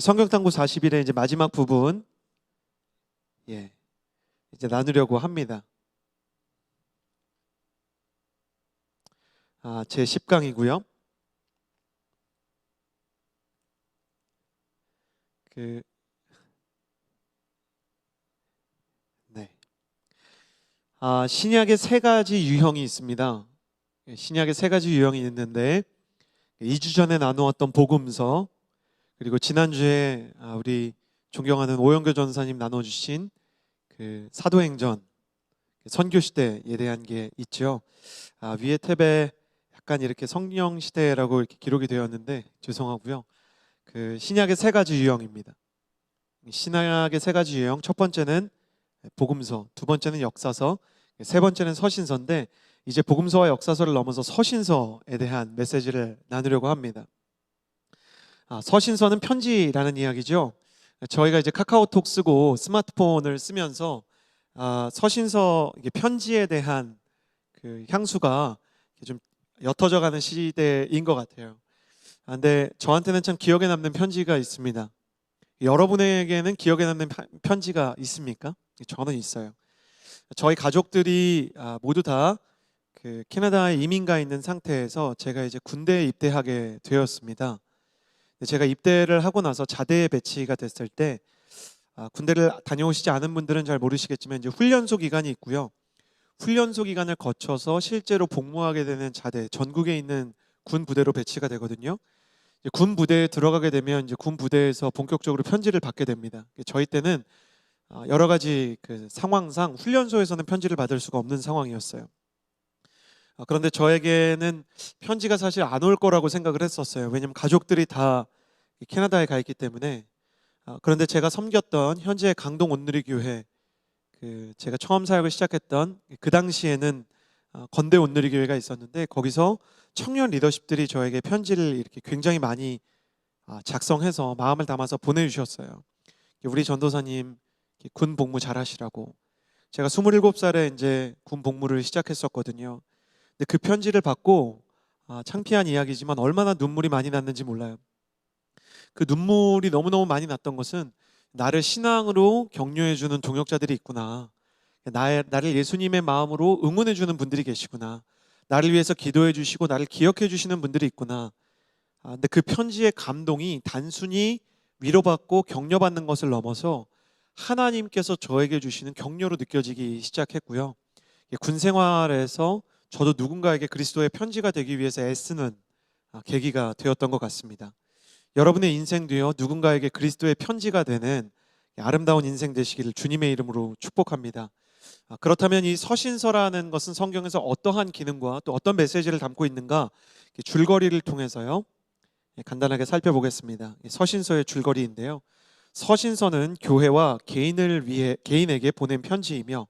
성경탐구 40일의 이제 마지막 부분 이제 나누려고 합니다. 제 10강이고요. 신약의 세 가지 유형이 있습니다. 신약의 세 가지 유형이 있는데 2주 전에 나누었던 복음서, 그리고 지난주에 우리 존경하는 오영교 전사님 나눠주신 그 사도행전 선교시대에 대한 게 있죠. 위에 탭에 약간 이렇게 성령시대라고 이렇게 기록이 되었는데 죄송하고요. 그 신약의 세 가지 유형입니다. 신약의 세 가지 유형, 첫 번째는 복음서, 두 번째는 역사서, 세 번째는 서신서인데 이제 복음서와 역사서를 넘어서 서신서에 대한 메시지를 나누려고 합니다. 서신서는 편지라는 이야기죠. 저희가 이제 카카오톡 쓰고 스마트폰을 쓰면서 서신서 편지에 대한 그 향수가 좀 옅어져가는 시대인 것 같아요. 근데 저한테는 참 기억에 남는 편지가 있습니다. 여러분에게는 기억에 남는 편지가 있습니까? 저는 있어요. 저희 가족들이 모두 다 그 캐나다에 이민가 있는 상태에서 제가 이제 군대에 입대하게 되었습니다. 제가 입대를 하고 나서 자대에 배치가 됐을 때 군대를 다녀오시지 않은 분들은 잘 모르시겠지만 이제 훈련소 기간이 있고요. 훈련소 기간을 거쳐서 실제로 복무하게 되는 자대, 전국에 있는 군 부대로 배치가 되거든요. 군 부대에 들어가게 되면 이제 군 부대에서 본격적으로 편지를 받게 됩니다. 저희 때는 여러 가지 그 상황상 훈련소에서는 편지를 받을 수가 없는 상황이었어요. 그런데 저에게는 편지가 사실 안 올 거라고 생각을 했었어요. 왜냐하면 가족들이 다 캐나다에 가 있기 때문에. 그런데 제가 섬겼던 현재 강동 온누리교회, 제가 처음 사역을 시작했던 그 당시에는 건대 온누리교회가 있었는데 거기서 청년 리더십들이 저에게 편지를 이렇게 굉장히 많이 작성해서 마음을 담아서 보내주셨어요. 우리 전도사님 군 복무 잘하시라고. 제가 27살에 이제 군 복무를 시작했었거든요. 근데 그 편지를 받고 창피한 이야기지만 얼마나 눈물이 많이 났는지 몰라요. 그 눈물이 너무너무 많이 났던 것은 나를 신앙으로 격려해주는 동역자들이 있구나, 나를 예수님의 마음으로 응원해주는 분들이 계시구나, 나를 위해서 기도해 주시고 나를 기억해 주시는 분들이 있구나. 근데 그 편지의 감동이 단순히 위로받고 격려받는 것을 넘어서 하나님께서 저에게 주시는 격려로 느껴지기 시작했고요. 군 생활에서 저도 누군가에게 그리스도의 편지가 되기 위해서 애쓰는 계기가 되었던 것 같습니다. 여러분의 인생도요, 누군가에게 그리스도의 편지가 되는 아름다운 인생 되시기를 주님의 이름으로 축복합니다. 그렇다면 이 서신서라는 것은 성경에서 어떠한 기능과 또 어떤 메시지를 담고 있는가, 줄거리를 통해서요 간단하게 살펴보겠습니다. 서신서의 줄거리인데요, 서신서는 교회와 개인에게 보낸 편지이며,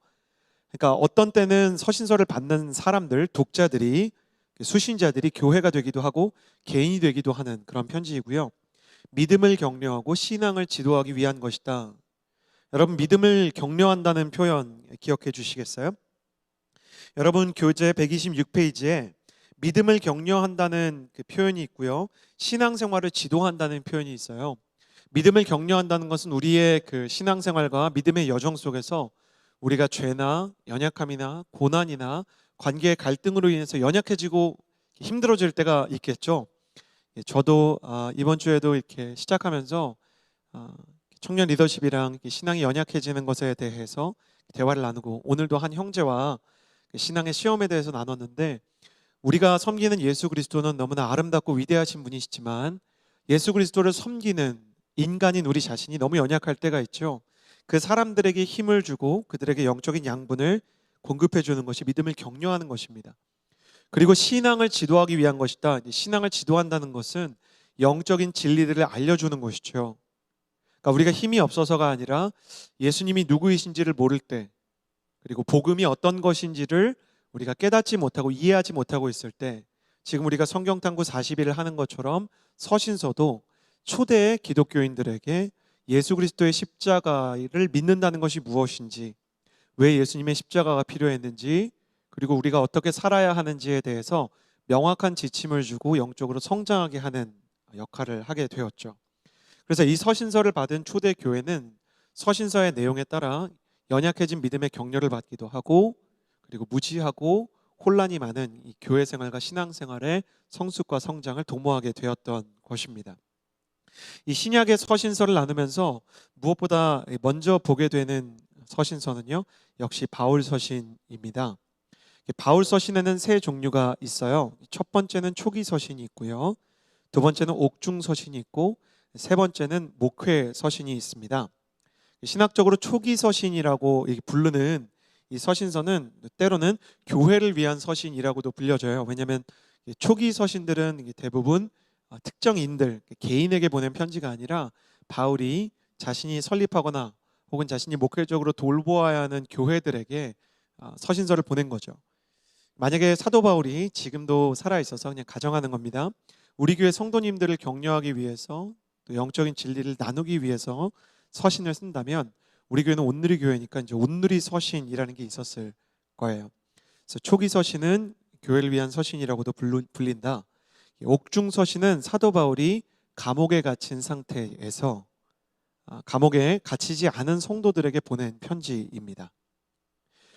그러니까 어떤 때는 서신서를 받는 사람들, 독자들이, 수신자들이 교회가 되기도 하고 개인이 되기도 하는 그런 편지이고요. 믿음을 격려하고 신앙을 지도하기 위한 것이다. 여러분, 믿음을 격려한다는 표현 기억해 주시겠어요? 여러분, 교재 126페이지에 믿음을 격려한다는 그 표현이 있고요, 신앙생활을 지도한다는 표현이 있어요. 믿음을 격려한다는 것은 우리의 그 신앙생활과 믿음의 여정 속에서 우리가 죄나 연약함이나 고난이나 관계의 갈등으로 인해서 연약해지고 힘들어질 때가 있겠죠. 저도 이번 주에도 이렇게 시작하면서 청년 리더십이랑 신앙이 연약해지는 것에 대해서 대화를 나누고, 오늘도 한 형제와 신앙의 시험에 대해서 나눴는데, 우리가 섬기는 예수 그리스도는 너무나 아름답고 위대하신 분이시지만 예수 그리스도를 섬기는 인간인 우리 자신이 너무 연약할 때가 있죠. 그 사람들에게 힘을 주고 그들에게 영적인 양분을 공급해 주는 것이 믿음을 격려하는 것입니다. 그리고 신앙을 지도하기 위한 것이다. 신앙을 지도한다는 것은 영적인 진리들을 알려주는 것이죠. 그러니까 우리가 힘이 없어서가 아니라 예수님이 누구이신지를 모를 때, 그리고 복음이 어떤 것인지를 우리가 깨닫지 못하고 이해하지 못하고 있을 때, 지금 우리가 성경탐구 40일을 하는 것처럼 서신서도 초대 기독교인들에게 예수 그리스도의 십자가를 믿는다는 것이 무엇인지, 왜 예수님의 십자가가 필요했는지, 그리고 우리가 어떻게 살아야 하는지에 대해서 명확한 지침을 주고 영적으로 성장하게 하는 역할을 하게 되었죠. 그래서 이 서신서를 받은 초대 교회는 서신서의 내용에 따라 연약해진 믿음의 격려를 받기도 하고, 그리고 무지하고 혼란이 많은 이 교회 생활과 신앙 생활의 성숙과 성장을 도모하게 되었던 것입니다. 이 신약의 서신서를 나누면서 무엇보다 먼저 보게 되는 서신서는요, 역시 바울 서신입니다. 바울 서신에는 세 종류가 있어요. 첫 번째는 초기 서신이 있고요, 두 번째는 옥중 서신이 있고, 세 번째는 목회 서신이 있습니다. 신학적으로 초기 서신이라고 부르는 이 서신서는 때로는 교회를 위한 서신이라고도 불려져요. 왜냐하면 초기 서신들은 대부분 특정 인들, 개인에게 보낸 편지가 아니라 바울이 자신이 설립하거나 혹은 자신이 목회적으로 돌보아야 하는 교회들에게 서신서를 보낸 거죠. 만약에 사도 바울이 지금도 살아있어서 그냥 가정하는 겁니다. 우리 교회 성도님들을 격려하기 위해서, 또 영적인 진리를 나누기 위해서 서신을 쓴다면 우리 교회는 온누리 교회니까 이제 온누리 서신이라는 게 있었을 거예요. 그래서 초기 서신은 교회를 위한 서신이라고도 불린다. 옥중 서신은 사도 바울이 감옥에 갇힌 상태에서 감옥에 갇히지 않은 성도들에게 보낸 편지입니다.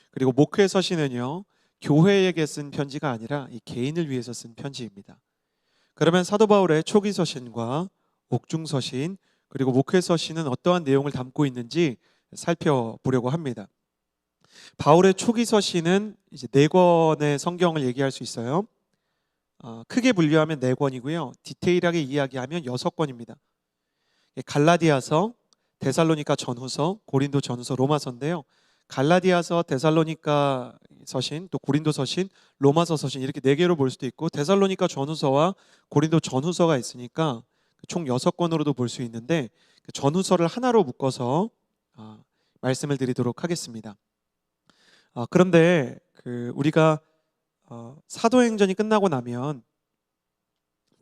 그리고 목회 서신은요, 교회에게 쓴 편지가 아니라 이 개인을 위해서 쓴 편지입니다. 그러면 사도 바울의 초기 서신과 옥중 서신 그리고 목회 서신은 어떠한 내용을 담고 있는지 살펴보려고 합니다. 바울의 초기 서신은 이제 4권의 성경을 얘기할 수 있어요. 크게 분류하면 4권이고요. 디테일하게 이야기하면 6권입니다. 갈라디아서, 데살로니가 전후서, 고린도 전후서, 로마서인데요. 갈라디아서, 데살로니가 서신, 또 고린도 서신, 로마서 서신 이렇게 4개로 볼 수도 있고, 데살로니가 전후서와 고린도 전후서가 있으니까 총 6권으로도 볼 수 있는데, 전후서를 하나로 묶어서 말씀을 드리도록 하겠습니다. 그런데 우리가 사도행전이 끝나고 나면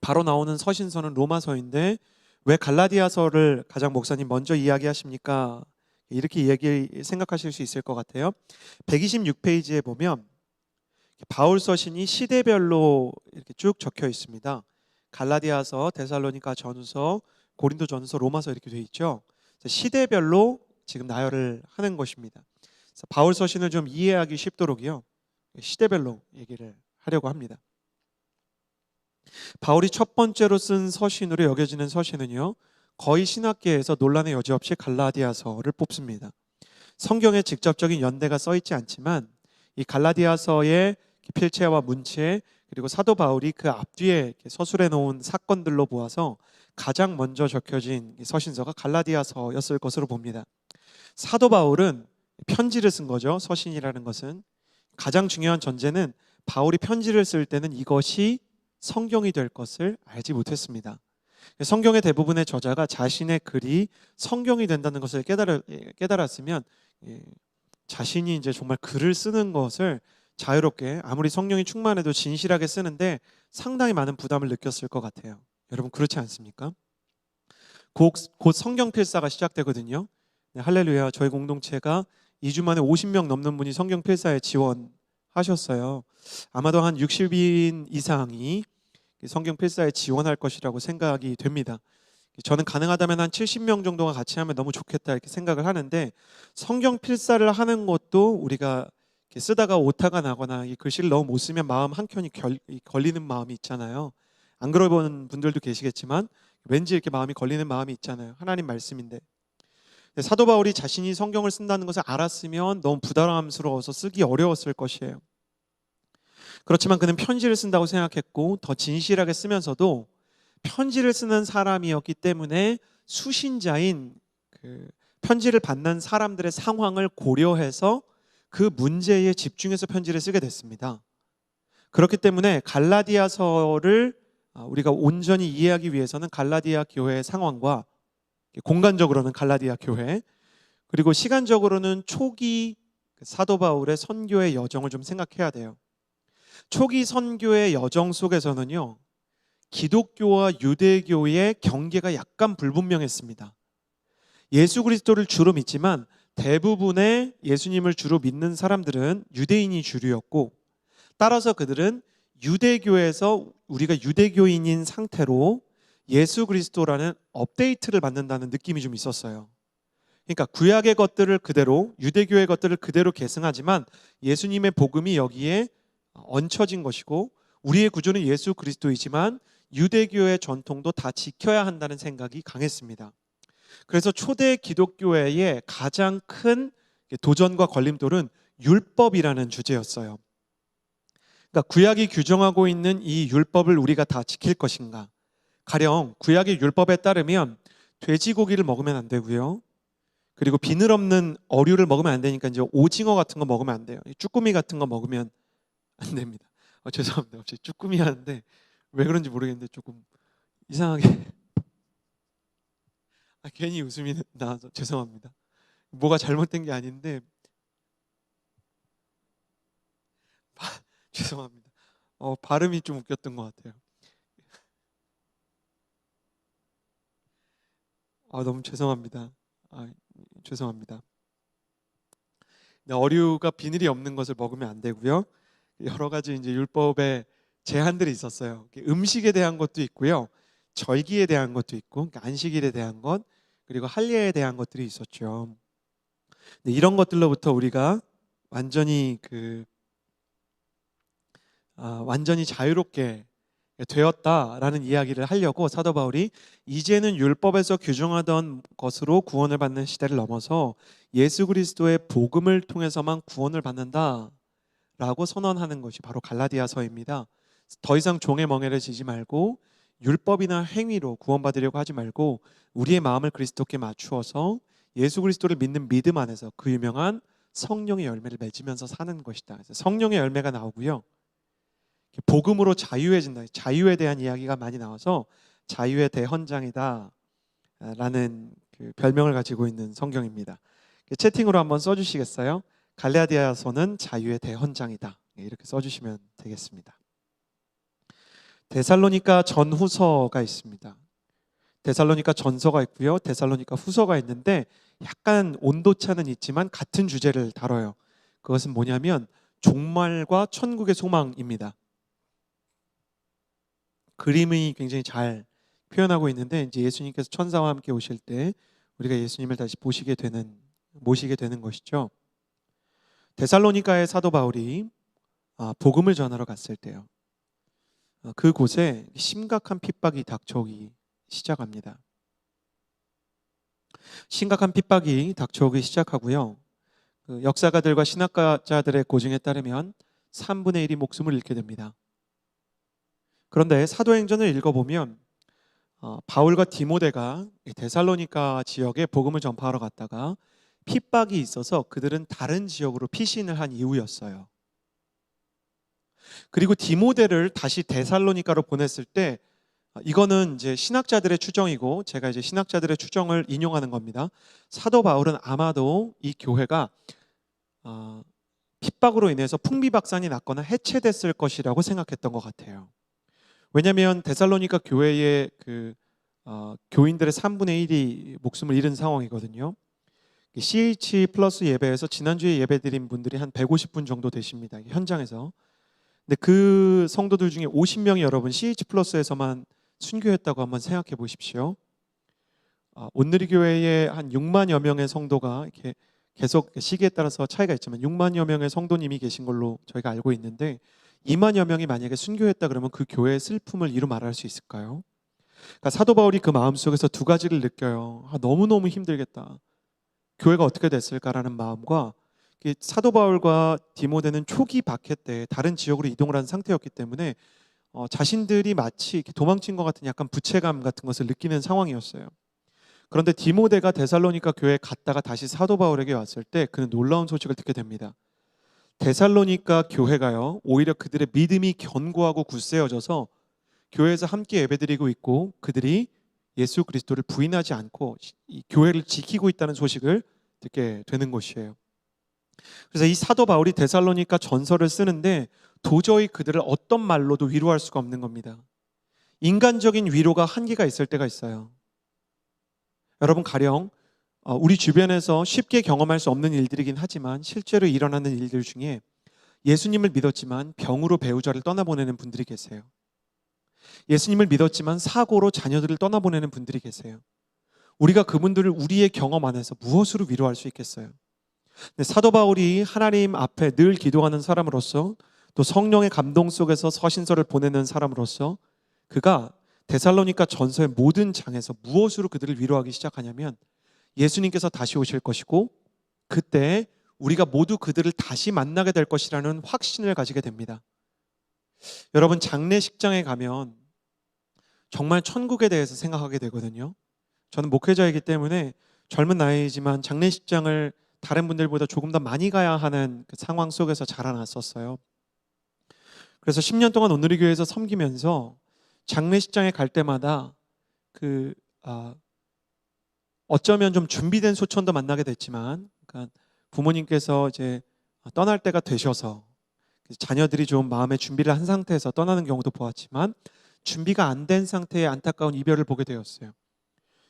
바로 나오는 서신서는 로마서인데 왜 갈라디아서를 가장 목사님 먼저 이야기하십니까? 이렇게 생각하실 수 있을 것 같아요. 126페이지에 보면 바울 서신이 시대별로 이렇게 쭉 적혀 있습니다. 갈라디아서, 데살로니가 전후서, 고린도 전후서, 로마서 이렇게 돼 있죠. 시대별로 지금 나열을 하는 것입니다. 그래서 바울 서신을 좀 이해하기 쉽도록요, 시대별로 얘기를 하려고 합니다. 바울이 첫 번째로 쓴 서신으로 여겨지는 서신은요, 거의 신학계에서 논란의 여지 없이 갈라디아서를 뽑습니다. 성경에 직접적인 연대가 써 있지 않지만 이 갈라디아서의 필체와 문체, 그리고 사도 바울이 그 앞뒤에 서술해 놓은 사건들로 보아서 가장 먼저 적혀진 서신서가 갈라디아서였을 것으로 봅니다. 사도 바울은 편지를 쓴 거죠. 서신이라는 것은. 가장 중요한 전제는 바울이 편지를 쓸 때는 이것이 성경이 될 것을 알지 못했습니다. 성경의 대부분의 저자가 자신의 글이 성경이 된다는 것을 깨달았으면 자신이 이제 정말 글을 쓰는 것을 자유롭게, 아무리 성령이 충만해도 진실하게 쓰는데 상당히 많은 부담을 느꼈을 것 같아요. 여러분 그렇지 않습니까? 곧 성경 필사가 시작되거든요. 네, 할렐루야. 저희 공동체가 2주 만에 50명 넘는 분이 성경 필사에 지원하셨어요. 아마도 한 60인 이상이 성경 필사에 지원할 것이라고 생각이 됩니다. 저는 가능하다면 한 70명 정도가 같이 하면 너무 좋겠다 이렇게 생각을 하는데, 성경 필사를 하는 것도 우리가 쓰다가 오타가 나거나 이 글씨를 너무 못 쓰면 마음 한켠이 걸리는 마음이 있잖아요. 안 그러본 분들도 계시겠지만 왠지 이렇게 마음이 걸리는 마음이 있잖아요. 하나님 말씀인데. 사도 바울이 자신이 성경을 쓴다는 것을 알았으면 너무 부담스러워서 쓰기 어려웠을 것이에요. 그렇지만 그는 편지를 쓴다고 생각했고 더 진실하게 쓰면서도 편지를 쓰는 사람이었기 때문에 수신자인 편지를 받는 사람들의 상황을 고려해서 그 문제에 집중해서 편지를 쓰게 됐습니다. 그렇기 때문에 갈라디아서를 우리가 온전히 이해하기 위해서는 갈라디아 교회의 상황과, 공간적으로는 갈라디아 교회, 그리고 시간적으로는 초기 사도 바울의 선교의 여정을 좀 생각해야 돼요. 초기 선교의 여정 속에서는요, 기독교와 유대교의 경계가 약간 불분명했습니다. 예수 그리스도를 주로 믿지만 대부분의 예수님을 주로 믿는 사람들은 유대인이 주류였고, 따라서 그들은 유대교에서 우리가 유대교인인 상태로 예수 그리스도라는 업데이트를 받는다는 느낌이 좀 있었어요. 그러니까 구약의 것들을 그대로, 유대교의 것들을 그대로 계승하지만 예수님의 복음이 여기에 얹혀진 것이고, 우리의 구조는 예수 그리스도이지만 유대교의 전통도 다 지켜야 한다는 생각이 강했습니다. 그래서 초대 기독교회의 가장 큰 도전과 걸림돌은 율법이라는 주제였어요. 그러니까 구약이 규정하고 있는 이 율법을 우리가 다 지킬 것인가? 가령 구약의 율법에 따르면 돼지고기를 먹으면 안 되고요. 그리고 비늘 없는 어류를 먹으면 안 되니까 이제 오징어 같은 거 먹으면 안 돼요. 쭈꾸미 같은 거 먹으면 안 됩니다. 죄송합니다. 갑자기 쭈꾸미 하는데 왜 그런지 모르겠는데 조금 이상하게 괜히 웃음이 나와서 죄송합니다. 뭐가 잘못된 게 아닌데 죄송합니다. 발음이 좀 웃겼던 것 같아요. 너무 죄송합니다. 죄송합니다. 어류가 비늘이 없는 것을 먹으면 안 되고요. 여러 가지 이제 율법에 제한들이 있었어요. 음식에 대한 것도 있고요, 절기에 대한 것도 있고, 그러니까 안식일에 대한 것, 그리고 할례에 대한 것들이 있었죠. 이런 것들로부터 우리가 완전히 완전히 자유롭게 되었다라는 이야기를 하려고 사도 바울이 이제는 율법에서 규정하던 것으로 구원을 받는 시대를 넘어서 예수 그리스도의 복음을 통해서만 구원을 받는다라고 선언하는 것이 바로 갈라디아서입니다. 더 이상 종의 멍에를 지지 말고 율법이나 행위로 구원받으려고 하지 말고 우리의 마음을 그리스도께 맞추어서 예수 그리스도를 믿는 믿음 안에서 그 유명한 성령의 열매를 맺으면서 사는 것이다. 성령의 열매가 나오고요, 복음으로 자유해진다. 자유에 대한 이야기가 많이 나와서 자유의 대헌장이다 라는 별명을 가지고 있는 성경입니다. 채팅으로 한번 써주시겠어요? 갈라디아서는 자유의 대헌장이다. 이렇게 써주시면 되겠습니다. 데살로니가 전후서가 있습니다. 데살로니가 전서가 있고요, 데살로니가 후서가 있는데 약간 온도차는 있지만 같은 주제를 다뤄요. 그것은 뭐냐면 종말과 천국의 소망입니다. 그림이 굉장히 잘 표현하고 있는데, 이제 예수님께서 천사와 함께 오실 때 우리가 예수님을 다시 모시게 되는 것이죠. 데살로니가의 사도 바울이 복음을 전하러 갔을 때요, 그곳에 심각한 핍박이 닥쳐오기 시작합니다. 심각한 핍박이 닥쳐오기 시작하고요, 역사가들과 신학자들의 고증에 따르면 3분의 1이 목숨을 잃게 됩니다. 그런데 사도행전을 읽어보면 바울과 디모데가 데살로니가 지역에 복음을 전파하러 갔다가 핍박이 있어서 그들은 다른 지역으로 피신을 한 이후였어요. 그리고 디모데를 다시 데살로니가로 보냈을 때, 이거는 이제 신학자들의 추정이고 제가 이제 신학자들의 추정을 인용하는 겁니다. 사도 바울은 아마도 이 교회가 핍박으로 인해서 풍비박산이 났거나 해체됐을 것이라고 생각했던 것 같아요. 왜냐하면 데살로니가 교회의 교인들의 3분의 1이 목숨을 잃은 상황이거든요. CH 플러스 예배에서 지난주에 예배드린 분들이 한 150분 정도 되십니다, 현장에서. 근데 그 성도들 중에 50명이 여러분 CH 플러스에서만 순교했다고 한번 생각해 보십시오. 온누리 교회에 한 6만여 명의 성도가 이렇게 계속 시기에 따라서 차이가 있지만 6만여 명의 성도님이 계신 걸로 저희가 알고 있는데, 2만여 명이 만약에 순교했다 그러면 그 교회의 슬픔을 이루 말할 수 있을까요? 그러니까 사도 바울이 그 마음속에서 두 가지를 느껴요. 너무너무 힘들겠다, 교회가 어떻게 됐을까라는 마음과, 사도 바울과 디모데는 초기 박해 때 다른 지역으로 이동을 한 상태였기 때문에 자신들이 마치 도망친 것 같은 약간 부채감 같은 것을 느끼는 상황이었어요. 그런데 디모데가 데살로니가 교회에 갔다가 다시 사도 바울에게 왔을 때 그는 놀라운 소식을 듣게 됩니다. 데살로니가 교회가요, 오히려 그들의 믿음이 견고하고 굳세어져서 교회에서 함께 예배드리고 있고 그들이 예수 그리스도를 부인하지 않고 이 교회를 지키고 있다는 소식을 듣게 되는 것이에요. 그래서 이 사도 바울이 데살로니가 전서를 쓰는데 도저히 그들을 어떤 말로도 위로할 수가 없는 겁니다. 인간적인 위로가 한계가 있을 때가 있어요. 여러분, 가령 우리 주변에서 쉽게 경험할 수 없는 일들이긴 하지만 실제로 일어나는 일들 중에 예수님을 믿었지만 병으로 배우자를 떠나보내는 분들이 계세요. 예수님을 믿었지만 사고로 자녀들을 떠나보내는 분들이 계세요. 우리가 그분들을 우리의 경험 안에서 무엇으로 위로할 수 있겠어요? 근데 사도 바울이 하나님 앞에 늘 기도하는 사람으로서, 또 성령의 감동 속에서 서신서를 보내는 사람으로서, 그가 데살로니가 전서의 모든 장에서 무엇으로 그들을 위로하기 시작하냐면 예수님께서 다시 오실 것이고 그때 우리가 모두 그들을 다시 만나게 될 것이라는 확신을 가지게 됩니다. 여러분, 장례식장에 가면 정말 천국에 대해서 생각하게 되거든요. 저는 목회자이기 때문에 젊은 나이지만 장례식장을 다른 분들보다 조금 더 많이 가야 하는 그 상황 속에서 자라났었어요. 그래서 10년 동안 온누리 교회에서 섬기면서 장례식장에 갈 때마다 어쩌면 좀 준비된 소천도 만나게 됐지만, 그러니까 부모님께서 이제 떠날 때가 되셔서 자녀들이 좀 마음의 준비를 한 상태에서 떠나는 경우도 보았지만, 준비가 안 된 상태의 안타까운 이별을 보게 되었어요.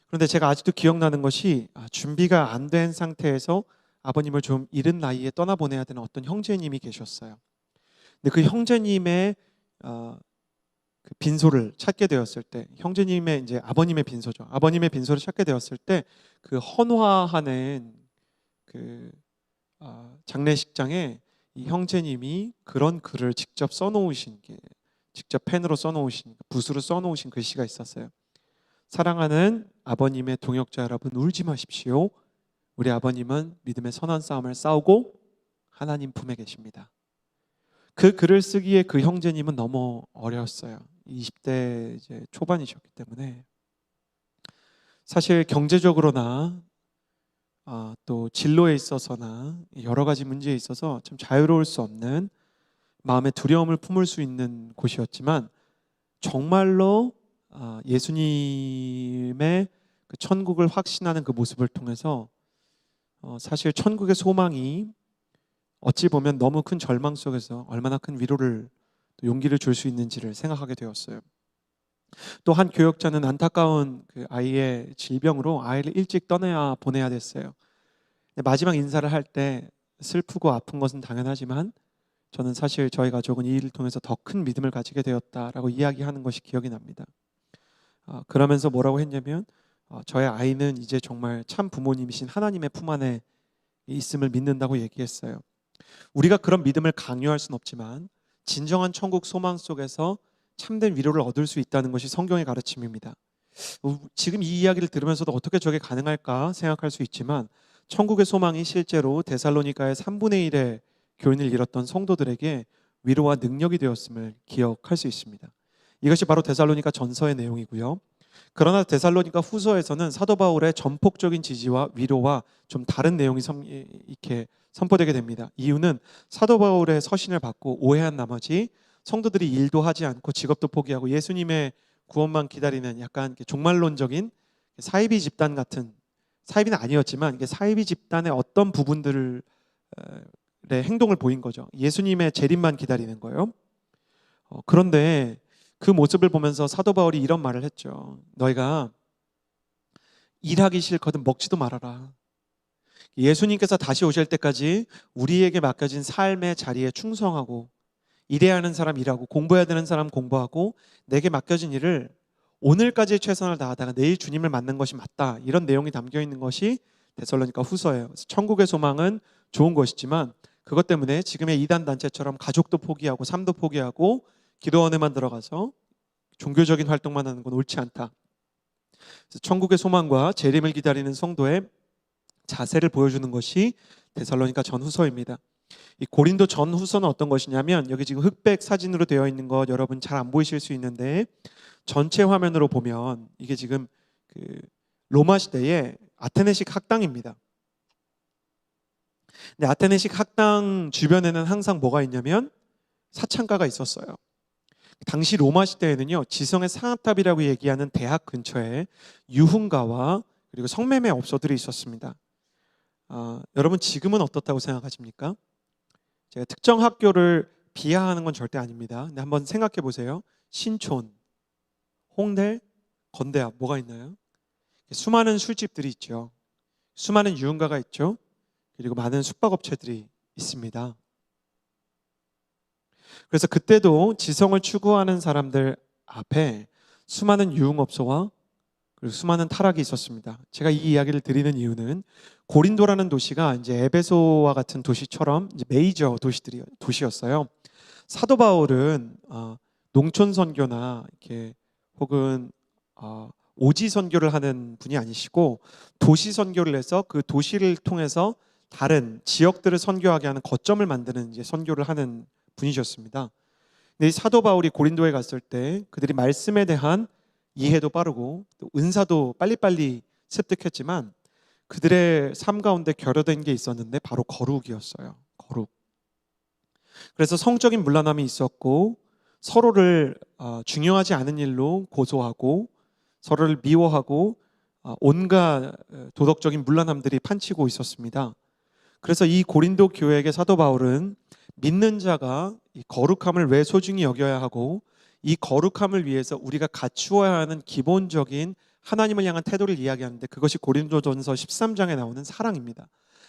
그런데 제가 아직도 기억나는 것이, 준비가 안 된 상태에서 아버님을 좀 이른 나이에 떠나보내야 되는 어떤 형제님이 계셨어요. 근데 그 형제님의 그 빈소를 찾게 되었을 때, 형제님의 이제 아버님의 빈소죠. 아버님의 빈소를 찾게 되었을 때, 그 헌화하는 그 장례식장에 이 형제님이 그런 글을 직접 써놓으신 게, 직접 펜으로 써놓으신, 붓으로 써놓으신 글씨가 있었어요. 사랑하는 아버님의 동역자 여러분, 울지 마십시오. 우리 아버님은 믿음의 선한 싸움을 싸우고 하나님 품에 계십니다. 그 글을 쓰기에 그 형제님은 너무 어렸어요. 20대 이제 초반이셨기 때문에 사실 경제적으로나 또 진로에 있어서나 여러 가지 문제에 있어서 참 자유로울 수 없는, 마음의 두려움을 품을 수 있는 곳이었지만, 정말로 예수님의 그 천국을 확신하는 그 모습을 통해서 사실 천국의 소망이 어찌 보면 너무 큰 절망 속에서 얼마나 큰 위로를, 또 용기를 줄 수 있는지를 생각하게 되었어요. 또 한 교역자는 안타까운 그 아이의 질병으로 아이를 일찍 떠나야 보내야 됐어요. 마지막 인사를 할 때 슬프고 아픈 것은 당연하지만, 저는 사실 저희 가족은 이 일을 통해서 더 큰 믿음을 가지게 되었다라고 이야기하는 것이 기억이 납니다. 그러면서 뭐라고 했냐면, 저의 아이는 이제 정말 참 부모님이신 하나님의 품 안에 있음을 믿는다고 얘기했어요. 우리가 그런 믿음을 강요할 수는 없지만 진정한 천국 소망 속에서 참된 위로를 얻을 수 있다는 것이 성경의 가르침입니다. 지금 이 이야기를 들으면서도 어떻게 저게 가능할까 생각할 수 있지만, 천국의 소망이 실제로 데살로니가의 3분의 1의 교인을 잃었던 성도들에게 위로와 능력이 되었음을 기억할 수 있습니다. 이것이 바로 데살로니가 전서의 내용이고요. 그러나 데살로니가 후서에서는 사도 바울의 전폭적인 지지와 위로와 좀 다른 내용이 이렇게 선포되게 됩니다. 이유는 사도 바울의 서신을 받고 오해한 나머지 성도들이 일도 하지 않고 직업도 포기하고 예수님의 구원만 기다리는 약간 종말론적인 사이비 집단 같은, 사이비는 아니었지만 사이비 집단의 어떤 부분들의 행동을 보인 거죠. 예수님의 재림만 기다리는 거예요. 그런데 그 모습을 보면서 사도 바울이 이런 말을 했죠. 너희가 일하기 싫거든 먹지도 말아라. 예수님께서 다시 오실 때까지 우리에게 맡겨진 삶의 자리에 충성하고, 일해야 하는 사람 일하고, 공부해야 되는 사람 공부하고, 내게 맡겨진 일을 오늘까지 최선을 다하다가 내일 주님을 만난 것이 맞다. 이런 내용이 담겨 있는 것이 데살로니가 후서예요. 천국의 소망은 좋은 것이지만 그것 때문에 지금의 이단 단체처럼 가족도 포기하고 삶도 포기하고 기도원에만 들어가서 종교적인 활동만 하는 건 옳지 않다. 천국의 소망과 재림을 기다리는 성도의 자세를 보여주는 것이 데살로니가 전후서입니다. 이 고린도 전후서는 어떤 것이냐면, 여기 지금 흑백 사진으로 되어 있는 것 여러분 잘 안 보이실 수 있는데, 전체 화면으로 보면 이게 지금 그 로마 시대의 아테네식 학당입니다. 근데 아테네식 학당 주변에는 항상 뭐가 있냐면 사창가가 있었어요. 당시 로마 시대에는요, 지성의 상아탑이라고 얘기하는 대학 근처에 유흥가와 그리고 성매매 업소들이 있었습니다. 여러분 지금은 어떻다고 생각하십니까? 제가 특정 학교를 비하하는 건 절대 아닙니다. 근데 한번 생각해 보세요. 신촌, 홍대, 건대 앞 뭐가 있나요? 수많은 술집들이 있죠. 수많은 유흥가가 있죠. 그리고 많은 숙박업체들이 있습니다. 그래서 그때도 지성을 추구하는 사람들 앞에 수많은 유흥업소와 그리고 수많은 타락이 있었습니다. 제가 이 이야기를 드리는 이유는 고린도라는 도시가 이제 에베소와 같은 도시처럼 이제 메이저 도시였어요. 사도 바울은 농촌 선교나 이렇게 혹은 오지 선교를 하는 분이 아니시고 도시 선교를 해서 그 도시를 통해서 다른 지역들을 선교하게 하는 거점을 만드는 이제 선교를 하는 분이셨습니다. 근데 이 사도 바울이 고린도에 갔을 때 그들이 말씀에 대한 이해도 빠르고 또 은사도 빨리빨리 습득했지만 그들의 삶 가운데 결여된 게 있었는데 바로 거룩이었어요. 거룩. 그래서 성적인 문란함이 있었고 서로를 중요하지 않은 일로 고소하고 서로를 미워하고 온갖 도덕적인 문란함들이 판치고 있었습니다. 그래서 이 고린도 교회에게 사도 바울은 믿는 자가 이 거룩함을 왜 소중히 여겨야 하고 이 거룩함을 위해서 우리가 갖추어야 하는 기본적인 하나님을 향한 태도를 이야기하는데 그것이 고린도전서 13장에 나오는 사랑입니다.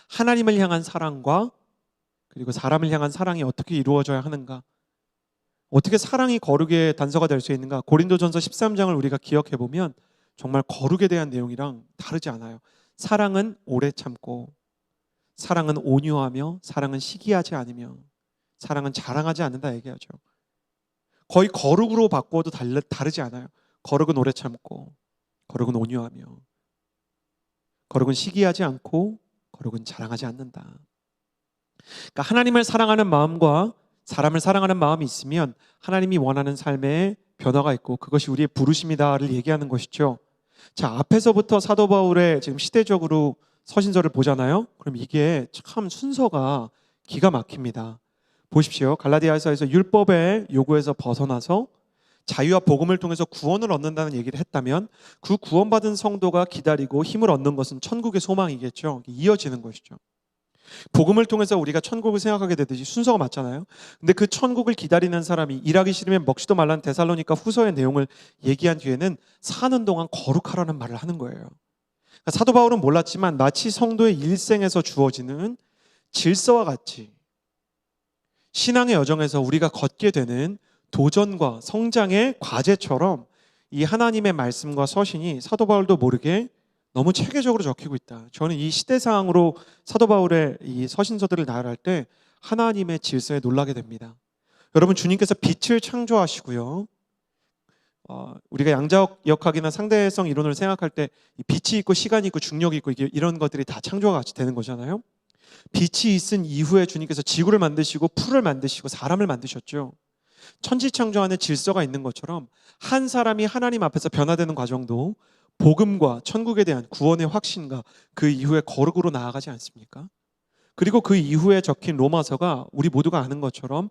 하나님을 향한 사랑과 그리고 사람을 향한 사랑이 어떻게 이루어져야 하는가, 어떻게 사랑이 거룩의 단서가 될 수 있는가. 고린도전서 13장을 우리가 기억해 보면 정말 거룩에 대한 내용이랑 다르지 않아요. 사랑은 오래 참고, 사랑은 온유하며, 사랑은 시기하지 않으며, 사랑은 자랑하지 않는다 얘기하죠. 거의 거룩으로 바꿔도 다르지 않아요. 거룩은 오래 참고, 거룩은 온유하며, 거룩은 시기하지 않고, 거룩은 자랑하지 않는다. 그러니까 하나님을 사랑하는 마음과 사람을 사랑하는 마음이 있으면 하나님이 원하는 삶에 변화가 있고 그것이 우리의 부르심이다를 얘기하는 것이죠. 자, 앞에서부터 사도 바울의 지금 시대적으로 서신서를 보잖아요. 그럼 이게 참 순서가 기가 막힙니다. 보십시오. 갈라디아서에서 율법의 요구에서 벗어나서 자유와 복음을 통해서 구원을 얻는다는 얘기를 했다면 그 구원받은 성도가 기다리고 힘을 얻는 것은 천국의 소망이겠죠. 이어지는 것이죠. 복음을 통해서 우리가 천국을 생각하게 되듯이 순서가 맞잖아요. 근데 그 천국을 기다리는 사람이 일하기 싫으면 먹지도 말라는 데살로니가 후서의 내용을 얘기한 뒤에는 사는 동안 거룩하라는 말을 하는 거예요. 그러니까 사도 바울은 몰랐지만 마치 성도의 일생에서 주어지는 질서와 같이 신앙의 여정에서 우리가 걷게 되는 도전과 성장의 과제처럼 이 하나님의 말씀과 서신이 사도 바울도 모르게 너무 체계적으로 적히고 있다. 저는 이 시대상으로 사도 바울의 이 서신서들을 나열할 때 하나님의 질서에 놀라게 됩니다. 여러분, 주님께서 빛을 창조하시고요. 우리가 양자역학이나 상대성 이론을 생각할 때 빛이 있고 시간이 있고 중력이 있고 이런 것들이 다 창조가 같이 되는 거잖아요. 빛이 있은 이후에 주님께서 지구를 만드시고 풀을 만드시고 사람을 만드셨죠. 천지창조 안에 질서가 있는 것처럼 한 사람이 하나님 앞에서 변화되는 과정도 복음과 천국에 대한 구원의 확신과 그 이후에 거룩으로 나아가지 않습니까? 그리고 그 이후에 적힌 로마서가 우리 모두가 아는 것처럼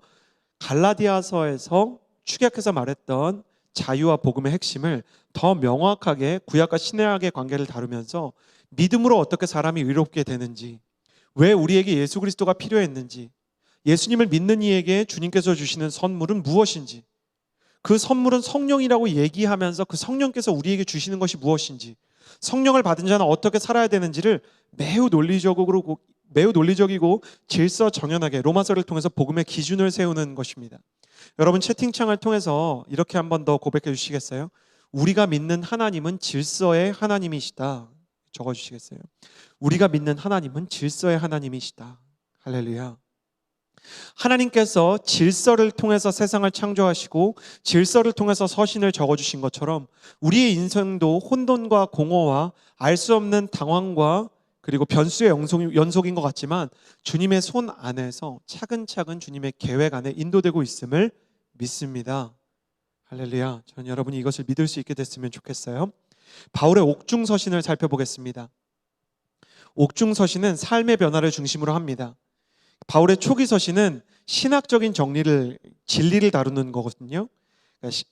갈라디아서에서 축약해서 말했던 자유와 복음의 핵심을 더 명확하게 구약과 신약의 관계를 다루면서 믿음으로 어떻게 사람이 의롭게 되는지, 왜 우리에게 예수 그리스도가 필요했는지, 예수님을 믿는 이에게 주님께서 주시는 선물은 무엇인지, 그 선물은 성령이라고 얘기하면서 그 성령께서 우리에게 주시는 것이 무엇인지, 성령을 받은 자는 어떻게 살아야 되는지를 매우 논리적이고 질서 정연하게 로마서를 통해서 복음의 기준을 세우는 것입니다. 여러분, 채팅창을 통해서 이렇게 한 번 더 고백해 주시겠어요? 우리가 믿는 하나님은 질서의 하나님이시다. 적어주시겠어요? 우리가 믿는 하나님은 질서의 하나님이시다. 할렐루야. 하나님께서 질서를 통해서 세상을 창조하시고 질서를 통해서 서신을 적어주신 것처럼 우리의 인생도 혼돈과 공허와 알 수 없는 당황과 그리고 변수의 연속인 것 같지만 주님의 손 안에서 차근차근 주님의 계획 안에 인도되고 있음을 믿습니다. 할렐루야. 저는 여러분이 이것을 믿을 수 있게 됐으면 좋겠어요. 바울의 옥중서신을 살펴보겠습니다. 옥중서신은 삶의 변화를 중심으로 합니다. 바울의 초기 서신은 신학적인 진리를 다루는 거거든요.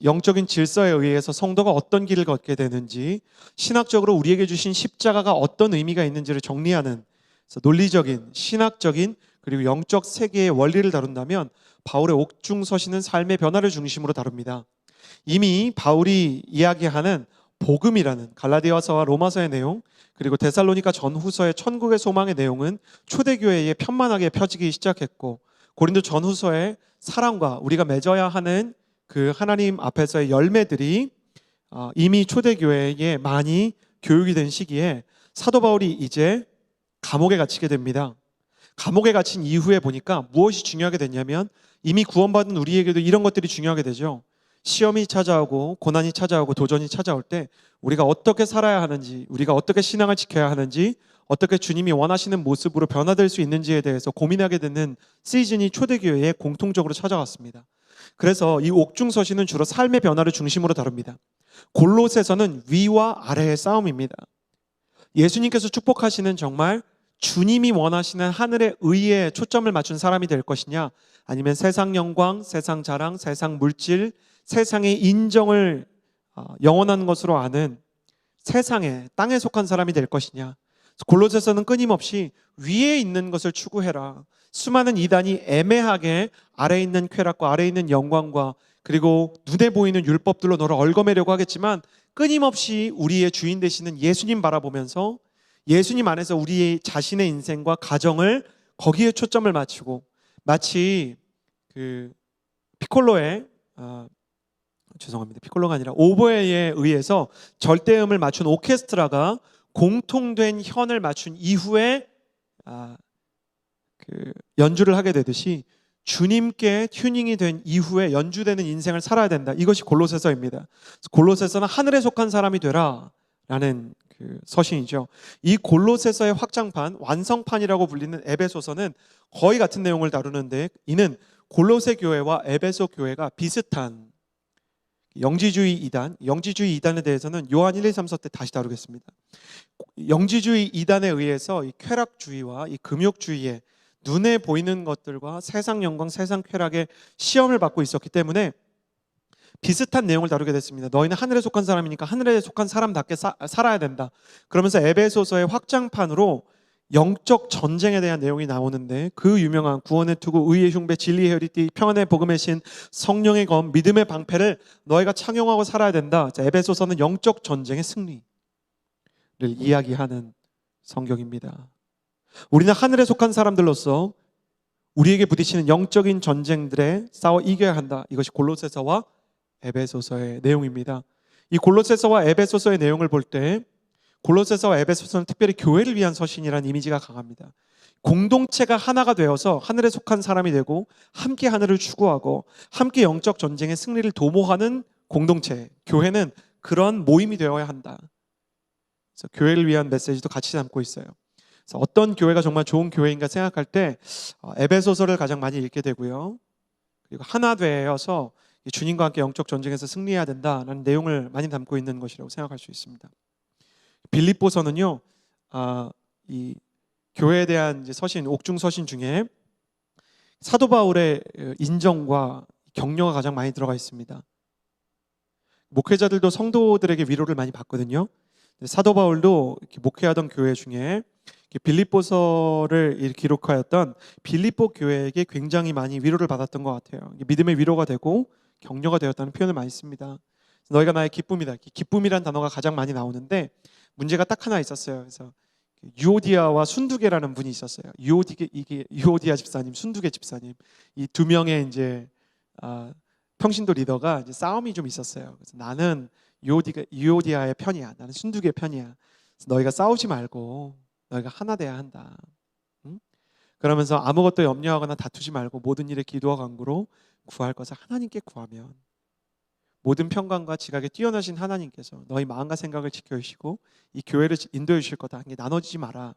영적인 질서에 의해서 성도가 어떤 길을 걷게 되는지, 신학적으로 우리에게 주신 십자가가 어떤 의미가 있는지를 정리하는, 그래서 논리적인, 신학적인 그리고 영적 세계의 원리를 다룬다면 바울의 옥중서신은 삶의 변화를 중심으로 다룹니다. 이미 바울이 이야기하는 복음이라는 갈라디아서와 로마서의 내용, 그리고 데살로니가 전후서의 천국의 소망의 내용은 초대교회에 편만하게 펴지기 시작했고, 고린도 전후서의 사랑과 우리가 맺어야 하는 그 하나님 앞에서의 열매들이 이미 초대교회에 많이 교육이 된 시기에 사도 바울이 이제 감옥에 갇히게 됩니다. 감옥에 갇힌 이후에 보니까 무엇이 중요하게 됐냐면 이미 구원받은 우리에게도 이런 것들이 중요하게 되죠. 시험이 찾아오고 고난이 찾아오고 도전이 찾아올 때 우리가 어떻게 살아야 하는지, 우리가 어떻게 신앙을 지켜야 하는지, 어떻게 주님이 원하시는 모습으로 변화될 수 있는지에 대해서 고민하게 되는 시즌이 초대교회에 공통적으로 찾아왔습니다. 그래서 이 옥중서신은 주로 삶의 변화를 중심으로 다룹니다. 골로새서는 위와 아래의 싸움입니다. 예수님께서 축복하시는 정말 주님이 원하시는 하늘의 의에 초점을 맞춘 사람이 될 것이냐, 아니면 세상 영광, 세상 자랑, 세상 물질, 세상의 인정을 영원한 것으로 아는 세상에, 땅에 속한 사람이 될 것이냐. 골로새서는 끊임없이 위에 있는 것을 추구해라. 수많은 이단이 애매하게 아래에 있는 쾌락과 아래에 있는 영광과 그리고 눈에 보이는 율법들로 너를 얽어매려고 하겠지만 끊임없이 우리의 주인 되시는 예수님 바라보면서 예수님 안에서 우리의 자신의 인생과 가정을 거기에 초점을 맞추고, 마치 그 피콜로의 피콜로가 아니라 오보에에 의해서 절대음을 맞춘 오케스트라가 공통된 현을 맞춘 이후에 그 연주를 하게 되듯이 주님께 튜닝이 된 이후에 연주되는 인생을 살아야 된다. 이것이 골로새서입니다. 골로새서는 하늘에 속한 사람이 되라 라는 그 서신이죠. 이 골로새서의 확장판, 완성판이라고 불리는 에베소서는 거의 같은 내용을 다루는데, 이는 골로새 교회와 에베소 교회가 비슷한 영지주의 이단에 대해서는 요한 1, 2, 3서 때 다시 다루겠습니다. 영지주의 이단에 의해서 이 쾌락주의와 이 금욕주의에 눈에 보이는 것들과 세상 영광, 세상 쾌락에 시험을 받고 있었기 때문에 비슷한 내용을 다루게 됐습니다. 너희는 하늘에 속한 사람이니까 하늘에 속한 사람답게 살아야 된다. 그러면서 에베소서의 확장판으로 영적 전쟁에 대한 내용이 나오는데, 그 유명한 구원의 투구, 의의 흉배, 진리의 허리띠, 평안의 복음의 신, 성령의 검, 믿음의 방패를 너희가 착용하고 살아야 된다. 자, 에베소서는 영적 전쟁의 승리를 이야기하는 성경입니다. 우리는 하늘에 속한 사람들로서 우리에게 부딪히는 영적인 전쟁들에 싸워 이겨야 한다. 이것이 골로새서와 에베소서의 내용입니다. 이 골로새서와 에베소서의 내용을 볼 때 골로새서와 에베소서는 특별히 교회를 위한 서신이라는 이미지가 강합니다. 공동체가 하나가 되어서 하늘에 속한 사람이 되고 함께 하늘을 추구하고 함께 영적 전쟁의 승리를 도모하는 공동체, 교회는 그런 모임이 되어야 한다. 그래서 교회를 위한 메시지도 같이 담고 있어요. 그래서 어떤 교회가 정말 좋은 교회인가 생각할 때 에베소서를 가장 많이 읽게 되고요. 그리고 하나 되어서 주님과 함께 영적 전쟁에서 승리해야 된다라는 내용을 많이 담고 있는 것이라고 생각할 수 있습니다. 빌립보서는요, 이 교회에 대한 이제 서신, 옥중 서신 중에 사도 바울의 인정과 격려가 가장 많이 들어가 있습니다. 목회자들도 성도들에게 위로를 많이 받거든요. 사도 바울도 목회하던 교회 중에 빌립보서를 기록하였던 빌립보 교회에게 굉장히 많이 위로를 받았던 것 같아요. 믿음의 위로가 되고 격려가 되었다는 표현을 많이 씁니다. 너희가 나의 기쁨이다. 기쁨이란 단어가 가장 많이 나오는데 문제가 딱 하나 있었어요. 그래서 유오디아와 순두계라는 분이 있었어요. 유오디아 집사님, 순두계 집사님, 이 두 명의 이제 평신도 리더가 이제 싸움이 좀 있었어요. 그래서 나는 유오디아의 편이야, 나는 순두계 편이야. 그래서 너희가 싸우지 말고 너희가 하나 돼야 한다. 응? 그러면서 아무것도 염려하거나 다투지 말고 모든 일에 기도와 간구로 구할 것을 하나님께 구하면 모든 평강과 지각에 뛰어나신 하나님께서 너희 마음과 생각을 지켜주시고 이 교회를 인도해 주실 거다. 나눠지지 마라.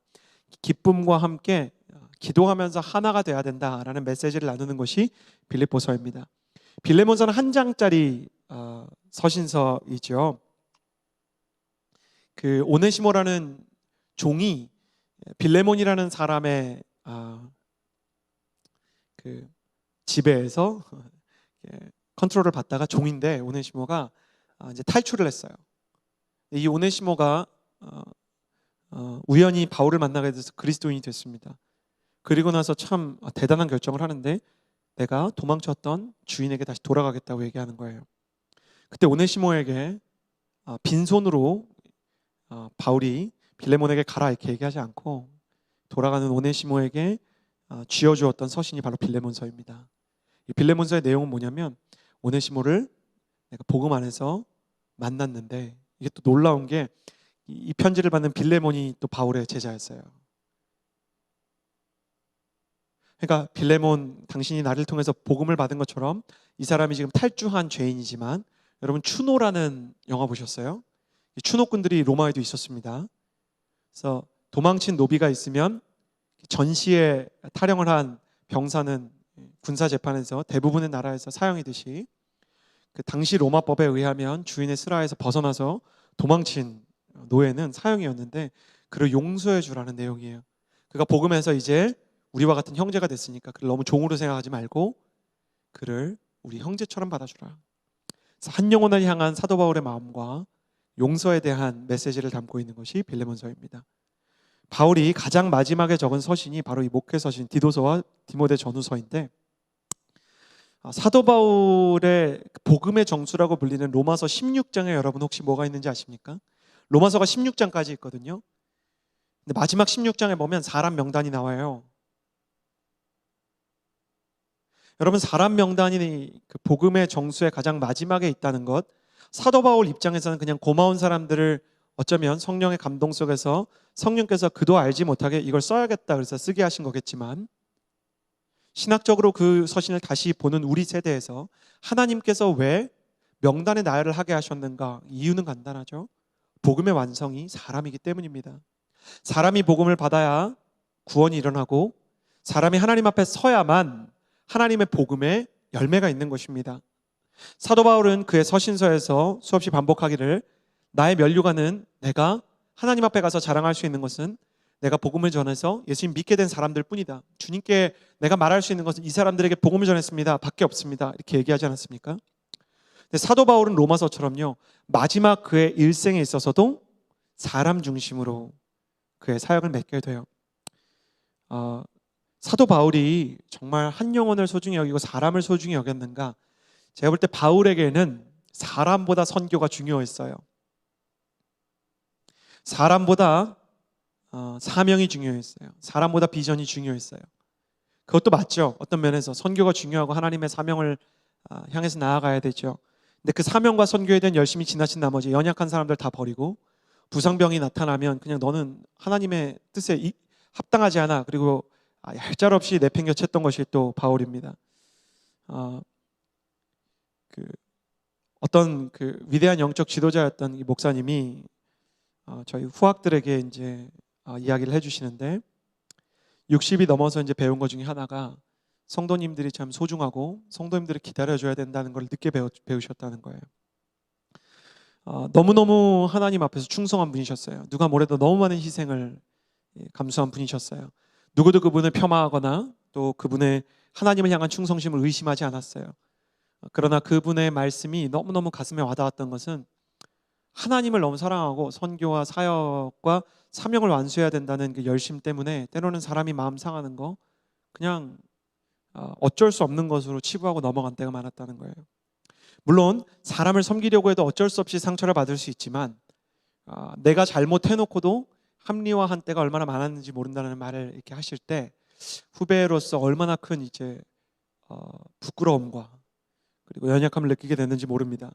기쁨과 함께 기도하면서 하나가 돼야 된다라는 메시지를 나누는 것이 빌립보서입니다. 빌레몬서는 한 장짜리 서신서이죠. 그 오네시모라는 종이 빌레몬이라는 사람의 그 지배에서 컨트롤을 받다가 종인데, 오네시모가 이제 탈출을 했어요. 이 오네시모가 우연히 바울을 만나게 돼서 그리스도인이 됐습니다. 그리고 나서 참 대단한 결정을 하는데, 내가 도망쳤던 주인에게 다시 돌아가겠다고 얘기하는 거예요. 그때 오네시모에게 빈손으로 바울이 빌레몬에게 가라 이렇게 얘기하지 않고 돌아가는 오네시모에게 쥐어주었던 서신이 바로 빌레몬서입니다. 이 빌레몬서의 내용은 뭐냐면, 오네시모를 내가 복음 안에서 만났는데, 이게 또 놀라운 게 이 편지를 받는 빌레몬이 또 바울의 제자였어요. 그러니까 빌레몬, 당신이 나를 통해서 복음을 받은 것처럼 이 사람이 지금 탈주한 죄인이지만, 여러분 추노라는 영화 보셨어요? 이 추노꾼들이 로마에도 있었습니다. 그래서 도망친 노비가 있으면 전시에 탈영을 한 병사는 군사 재판에서 대부분의 나라에서 사형이듯이, 그 당시 로마법에 의하면 주인의 슬하에서 벗어나서 도망친 노예는 사형이었는데 그를 용서해 주라는 내용이에요. 그가 복음에서 이제 우리와 같은 형제가 됐으니까 그를 너무 종으로 생각하지 말고 그를 우리 형제처럼 받아주라. 그래서 한 영혼을 향한 사도 바울의 마음과 용서에 대한 메시지를 담고 있는 것이 빌레몬서입니다. 바울이 가장 마지막에 적은 서신이 바로 이 목회 서신 디도서와 디모데 전후서인데, 사도 바울의 복음의 정수라고 불리는 로마서 16장에 여러분 혹시 뭐가 있는지 아십니까? 로마서가 16장까지 있거든요. 근데 마지막 16장에 보면 사람 명단이 나와요. 여러분, 사람 명단이 그 복음의 정수의 가장 마지막에 있다는 것, 사도 바울 입장에서는 그냥 고마운 사람들을 어쩌면 성령의 감동 속에서 성령께서 그도 알지 못하게 이걸 써야겠다 그래서 쓰게 하신 거겠지만, 신학적으로 그 서신을 다시 보는 우리 세대에서 하나님께서 왜 명단에 나열을 하게 하셨는가? 이유는 간단하죠. 복음의 완성이 사람이기 때문입니다. 사람이 복음을 받아야 구원이 일어나고, 사람이 하나님 앞에 서야만 하나님의 복음에 열매가 있는 것입니다. 사도 바울은 그의 서신서에서 수없이 반복하기를, 나의 면류관은 내가 하나님 앞에 가서 자랑할 수 있는 것은 내가 복음을 전해서 예수님 믿게 된 사람들 뿐이다. 주님께 내가 말할 수 있는 것은 이 사람들에게 복음을 전했습니다 밖에 없습니다. 이렇게 얘기하지 않았습니까? 근데 사도 바울은 로마서처럼요, 마지막 그의 일생에 있어서도 사람 중심으로 그의 사역을 맺게 돼요. 사도 바울이 정말 한 영혼을 소중히 여기고 사람을 소중히 여겼는가? 제가 볼 때 바울에게는 사람보다 선교가 중요했어요. 사람보다 사명이 중요했어요. 사람보다 비전이 중요했어요. 그것도 맞죠. 어떤 면에서 선교가 중요하고 하나님의 사명을 향해서 나아가야 되죠. 근데 그 사명과 선교에 대한 열심이 지나친 나머지 연약한 사람들 다 버리고, 부상병이 나타나면 그냥 너는 하나님의 뜻에 합당하지 않아, 그리고 얄짤없이 내팽겨쳤던 것이 또 바울입니다. 어떤 위대한 영적 지도자였던 이 목사님이 저희 후학들에게 이제 이야기를 해주시는데, 60이 넘어서 이제 배운 것 중에 하나가 성도님들이 참 소중하고 성도님들을 기다려줘야 된다는 걸 늦게 배우셨다는 거예요. 너무너무 하나님 앞에서 충성한 분이셨어요. 누가 뭐래도 너무 많은 희생을 감수한 분이셨어요. 누구도 그분을 폄하하거나 또 그분의 하나님을 향한 충성심을 의심하지 않았어요. 그러나 그분의 말씀이 너무너무 가슴에 와닿았던 것은, 하나님을 너무 사랑하고 선교와 사역과 사명을 완수해야 된다는 그 열심 때문에 때로는 사람이 마음 상하는 거 그냥 어쩔 수 없는 것으로 치부하고 넘어간 때가 많았다는 거예요. 물론 사람을 섬기려고 해도 어쩔 수 없이 상처를 받을 수 있지만, 내가 잘못해놓고도 합리화한 때가 얼마나 많았는지 모른다는 말을 이렇게 하실 때 후배로서 얼마나 큰 이제 부끄러움과 그리고 연약함을 느끼게 됐는지 모릅니다.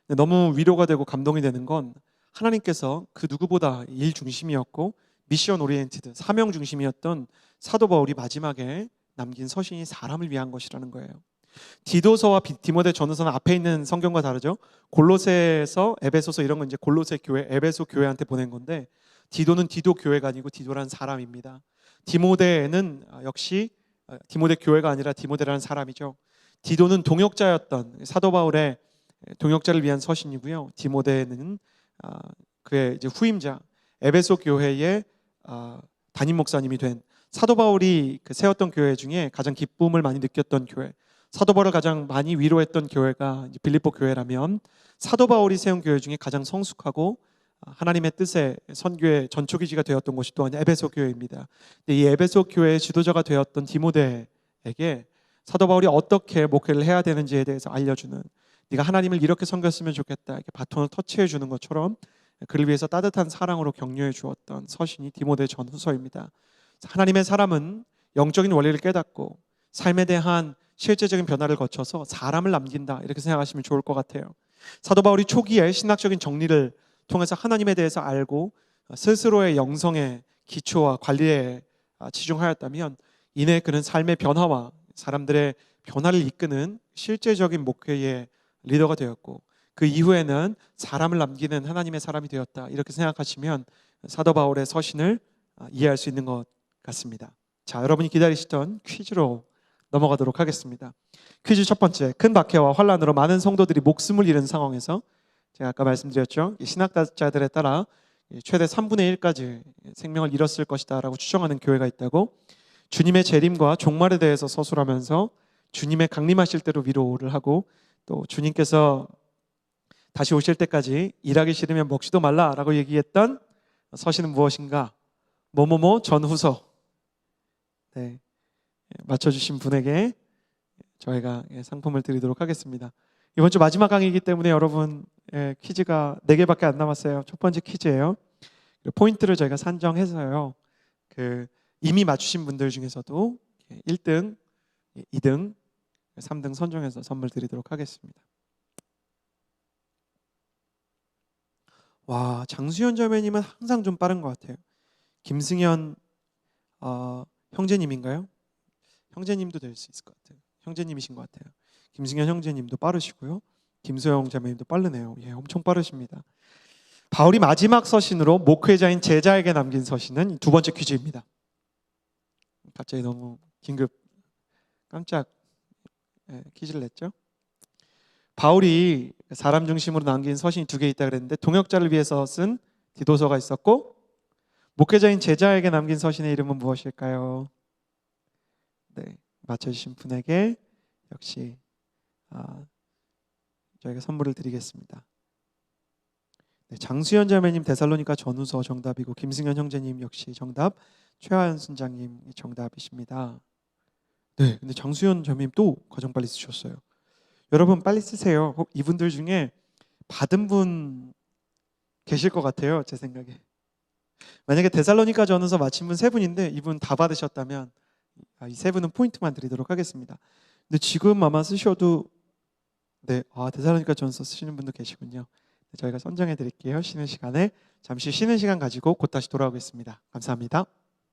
너무 위로가 되고 감동이 되는 건, 하나님께서 그 누구보다 일 중심이었고 미션 오리엔티드, 사명 중심이었던 사도 바울이 마지막에 남긴 서신이 사람을 위한 것이라는 거예요. 디도서와 디모데 전후서는 앞에 있는 성경과 다르죠. 골로새서, 에베소서 이런 건 이제 골로새 교회, 에베소 교회한테 보낸 건데, 디도는 디도 교회가 아니고 디도라는 사람입니다. 디모데는 역시 디모데 교회가 아니라 디모데라는 사람이죠. 디도는 동역자였던 사도 바울의 동역자를 위한 서신이고요. 디모데는 그의 이제 후임자, 에베소 교회의 담임 목사님이 된, 사도 바울이 세웠던 교회 중에 가장 기쁨을 많이 느꼈던 교회, 사도 바울을 가장 많이 위로했던 교회가 빌립보 교회라면, 사도 바울이 세운 교회 중에 가장 성숙하고 하나님의 뜻에 선교의 전초기지가 되었던 곳이 또한 에베소 교회입니다. 이 에베소 교회의 지도자가 되었던 디모데에게 사도 바울이 어떻게 목회를 해야 되는지에 대해서 알려주는, 네가 하나님을 이렇게 섬겼으면 좋겠다, 이렇게 바톤을 터치해 주는 것처럼 그를 위해서 따뜻한 사랑으로 격려해 주었던 서신이 디모데 전후서입니다. 하나님의 사람은 영적인 원리를 깨닫고 삶에 대한 실제적인 변화를 거쳐서 사람을 남긴다, 이렇게 생각하시면 좋을 것 같아요. 사도 바울이 초기에 신학적인 정리를 통해서 하나님에 대해서 알고 스스로의 영성의 기초와 관리에 치중하였다면, 이내 그는 삶의 변화와 사람들의 변화를 이끄는 실제적인 목회의 리더가 되었고, 그 이후에는 사람을 남기는 하나님의 사람이 되었다, 이렇게 생각하시면 사도 바울의 서신을 이해할 수 있는 것 같습니다. 자, 여러분이 기다리시던 퀴즈로 넘어가도록 하겠습니다. 퀴즈 첫 번째, 큰 박해와 환란으로 많은 성도들이 목숨을 잃은 상황에서, 제가 아까 말씀드렸죠, 신학자들에 따라 최대 3분의 1까지 생명을 잃었을 것이다 라고 추정하는 교회가 있다고, 주님의 재림과 종말에 대해서 서술하면서 주님의 강림하실 때로 위로를 하고, 또 주님께서 다시 오실 때까지 일하기 싫으면 먹지도 말라라고 얘기했던 서신은 무엇인가? 뭐뭐뭐 전후서. 네, 맞춰주신 분에게 저희가 상품을 드리도록 하겠습니다. 이번 주 마지막 강의이기 때문에 여러분, 퀴즈가 4개밖에 안 남았어요. 첫 번째 퀴즈예요. 포인트를 저희가 산정해서요, 이미 맞추신 분들 중에서도 1등, 2등, 3등 선정해서 선물 드리도록 하겠습니다. 와, 장수현 자매님은 항상 좀 빠른 것 같아요. 김승현 형제님인가요? 형제님도 될 수 있을 것 같아요. 형제님이신 것 같아요. 김승현 형제님도 빠르시고요, 김소영 자매님도 빠르네요. 예, 엄청 빠르십니다. 바울이 마지막 서신으로 목회자인 제자에게 남긴 서신은 두 번째 퀴즈입니다. 갑자기 너무 긴급 깜짝 퀴즈를 냈죠. 바울이 사람 중심으로 남긴 서신이 2개 있다 그랬는데, 동역자를 위해서 쓴 디도서가 있었고, 목회자인 제자에게 남긴 서신의 이름은 무엇일까요? 네, 맞춰주신 분에게 역시 저희가 선물을 드리겠습니다. 네, 장수현 자매님 데살로니가 전후서 정답이고, 김승현 형제님 역시 정답, 최하연 순장님 정답이십니다. 네, 근데 장수현 자매님 또 가장 빨리 쓰셨어요. 여러분 빨리 쓰세요. 이분들 중에 받은 분 계실 것 같아요, 제 생각에. 만약에 데살로니가 전후서 마친 분 3분인데 이분 다 받으셨다면 이 3분은 포인트만 드리도록 하겠습니다. 근데 지금 아마 쓰셔도, 네, 데살로니가 전서 쓰시는 분도 계시군요. 네, 저희가 선정해 드릴게요. 쉬는 시간에 잠시 쉬는 시간 가지고 곧 다시 돌아오겠습니다. 감사합니다.